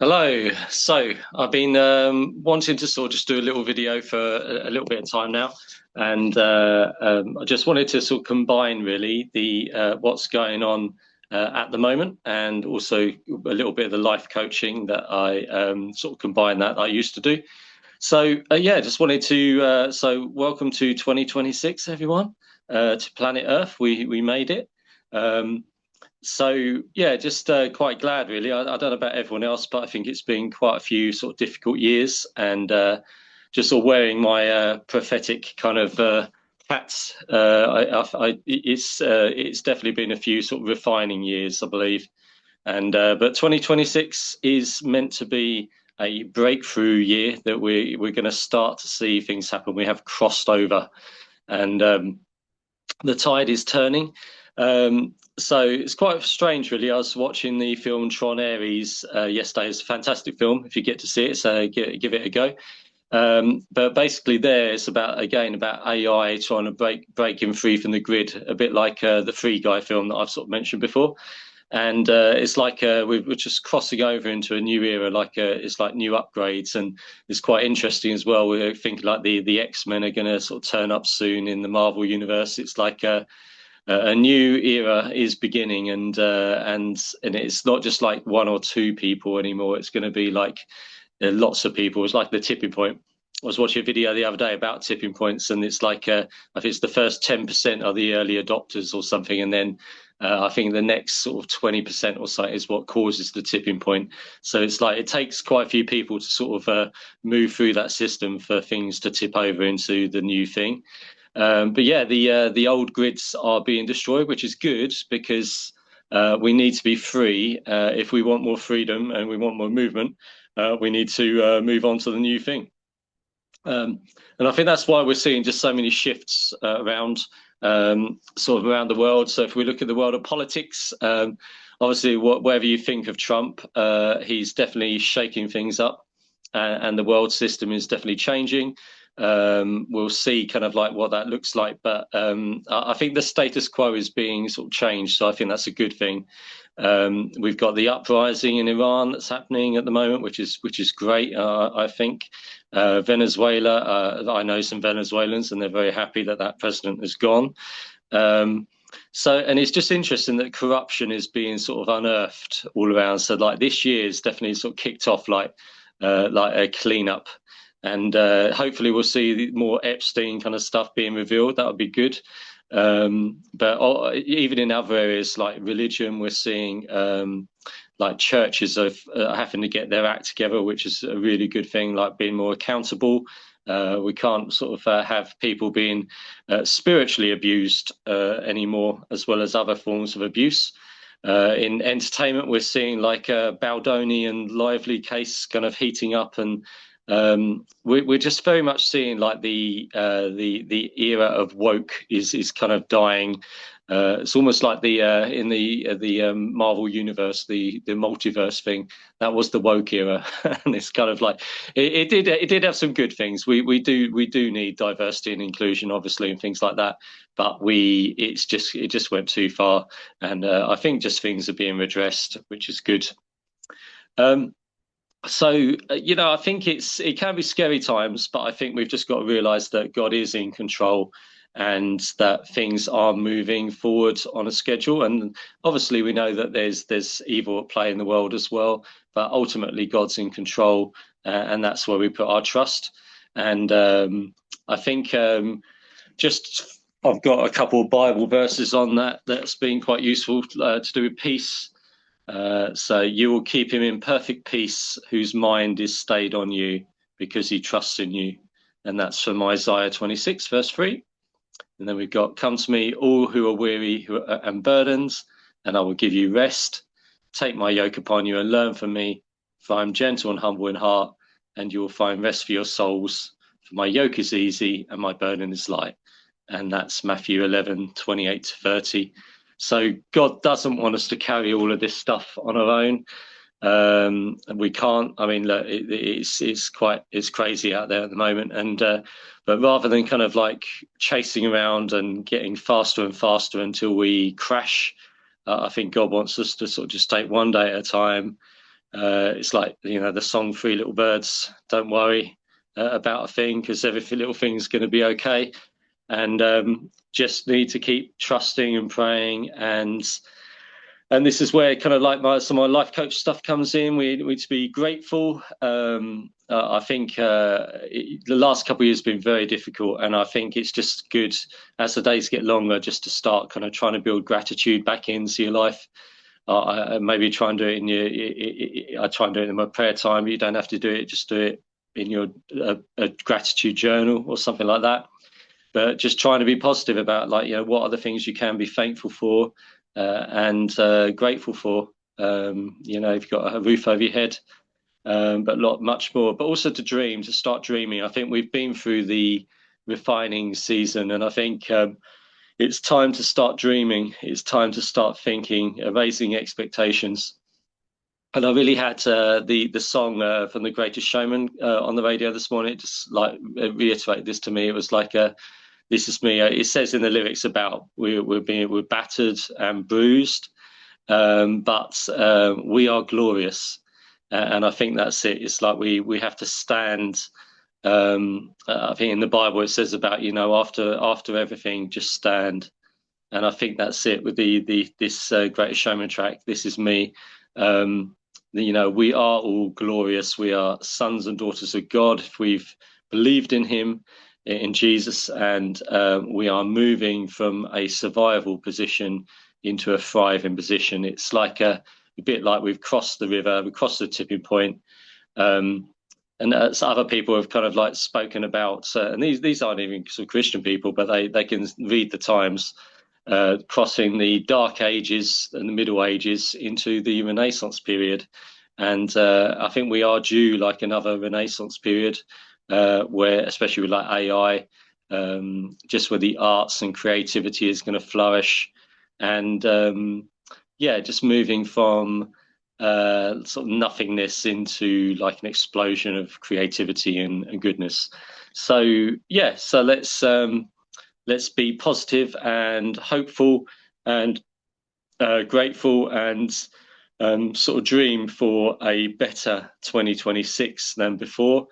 Hello. So I've been wanting to sort of just do a little video for a little bit of time now, and I just wanted to sort of combine really the what's going on at the moment, and also a little bit of the life coaching that I sort of combine that I used to do. So yeah, just wanted to welcome to 2026, everyone, to planet Earth. We made it. Um, so yeah, just quite glad really. I don't know about everyone else, but I think it's been quite a few sort of difficult years, and just sort of wearing my prophetic kind of hats. It's definitely been a few sort of refining years, I believe. And but 2026 is meant to be a breakthrough year that we're going to start to see things happen. We have crossed over, and the tide is turning. So it's quite strange, really. I was watching the film Tron Ares yesterday. It's a fantastic film. If you get to see it, so give it a go. But basically, there it's about again about AI trying to breaking free from the grid, a bit like the Free Guy film that I've sort of mentioned before. And it's like we're just crossing over into a new era, like it's like new upgrades, and it's quite interesting as well. We're thinking like the X-Men are going to sort of turn up soon in the Marvel universe. It's like a new era is beginning, and it's not just like one or two people anymore. It's going to be like lots of people. It's like the tipping point. I was watching a video the other day about tipping points, and it's like I think it's the first 10% are the early adopters or something, and then I think the next sort of 20% or so is what causes the tipping point. So it's like it takes quite a few people to sort of move through that system for things to tip over into the new thing. But yeah, the old grids are being destroyed, which is good because we need to be free. If we want more freedom and we want more movement, we need to move on to the new thing. And I think that's why we're seeing just so many shifts around sort of around the world. So if we look at the world of politics, obviously, whatever you think of Trump, he's definitely shaking things up, and the world system is definitely changing. We'll see kind of like what that looks like, but I think the status quo is being sort of changed, so I think that's a good thing. We've got the uprising in Iran that's happening at the moment, which is great. I think Venezuela. I know some Venezuelans, and they're very happy that that president is gone. So, and it's just interesting that corruption is being sort of unearthed all around. So, like this year is definitely sort of kicked off like a cleanup, and hopefully we'll see more Epstein kind of stuff being revealed. That would be good. But even in other areas like religion, we're seeing like churches of having to get their act together, which is a really good thing, like being more accountable. We can't sort of have people being spiritually abused anymore, as well as other forms of abuse. In entertainment, we're seeing like Baldoni and Lively case kind of heating up, and we're just very much seeing like the era of woke is kind of dying. It's almost like the in the Marvel universe, the multiverse thing. That was the woke era, and it's kind of like it did have some good things. We do need diversity and inclusion, obviously, and things like that. But it just went too far, and I think just things are being redressed, which is good. Um, so I think it can be scary times, but I think we've just got to realize that God is in control and that things are moving forward on a schedule. And obviously, we know that there's evil at play in the world as well, but ultimately, God's in control, and that's where we put our trust. And I think just I've got a couple of Bible verses on that's been quite useful to do with peace. So you will keep him in perfect peace, whose mind is stayed on you, because he trusts in you. And that's from Isaiah 26, verse 3. And then we've got, come to me, all who are weary and burdened, and I will give you rest. Take my yoke upon you and learn from me, for I am gentle and humble in heart, and you will find rest for your souls. For my yoke is easy and my burden is light. And that's Matthew 11:28 to 30. So God doesn't want us to carry all of this stuff on our own. And we can't. I mean, look, it's crazy out there at the moment. And but rather than kind of like chasing around and getting faster and faster until we crash, I think God wants us to sort of just take one day at a time, It's like, the song Three Little Birds, don't worry about a thing, because every little thing's going to be okay. And just need to keep trusting and praying. And this is where kind of like some of my life coach stuff comes in. We need to be grateful. I think the last couple of years have been very difficult, and I think it's just good as the days get longer just to start kind of trying to build gratitude back into your life. I maybe try and do it I try and do it in my prayer time. You don't have to do it; just do it in your a gratitude journal or something like that. But just trying to be positive about, like, what are the things you can be thankful for and grateful for. You've got a roof over your head, but much more. But also to start dreaming. I think we've been through the refining season, and I think it's time to start dreaming. It's time to start thinking, raising expectations. And I really had the song from The Greatest Showman on the radio this morning. It just like reiterated this to me. It was like this is me. It says in the lyrics about we're battered and bruised, but we are glorious. And I think that's it. It's like we have to stand. I think in the Bible it says about, after everything, just stand. And I think that's it with this Greatest Showman track. This is me. We are all glorious. We are sons and daughters of God if we've believed in Him, in Jesus, and we are moving from a survival position into a thriving position. It's like a bit like we've crossed the river, we've crossed the tipping point. And other people have kind of like spoken about, and these aren't even sort of Christian people, but they can read the times, crossing the Dark Ages and the Middle Ages into the Renaissance period. And I think we are due like another Renaissance period, where, especially with like AI, just where the arts and creativity is going to flourish. And just moving from sort of nothingness into like an explosion of creativity and goodness. So let's be positive and hopeful and grateful and sort of dream for a better 2026 than before.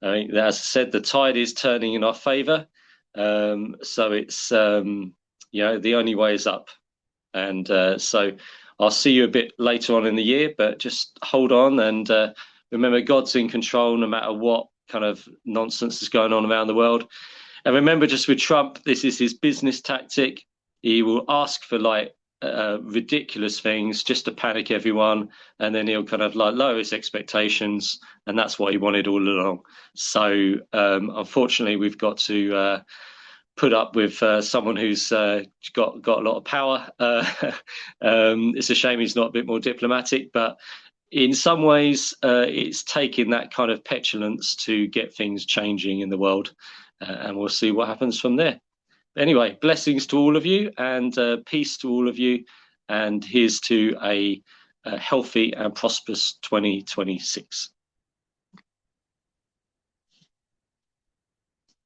As I said, the tide is turning in our favour, so it's the only way is up. And so I'll see you a bit later on in the year, but just hold on and remember, God's in control no matter what kind of nonsense is going on around the world. And remember, just with Trump, this is his business tactic. He will ask for like ridiculous things just to panic everyone, and then he'll kind of like lower his expectations, and that's what he wanted all along. So unfortunately, we've got to put up with someone who's got a lot of power. It's a shame he's not a bit more diplomatic, but in some ways, it's taking that kind of petulance to get things changing in the world, and we'll see what happens from there. Anyway, blessings to all of you, and peace to all of you, and here's to a healthy and prosperous 2026.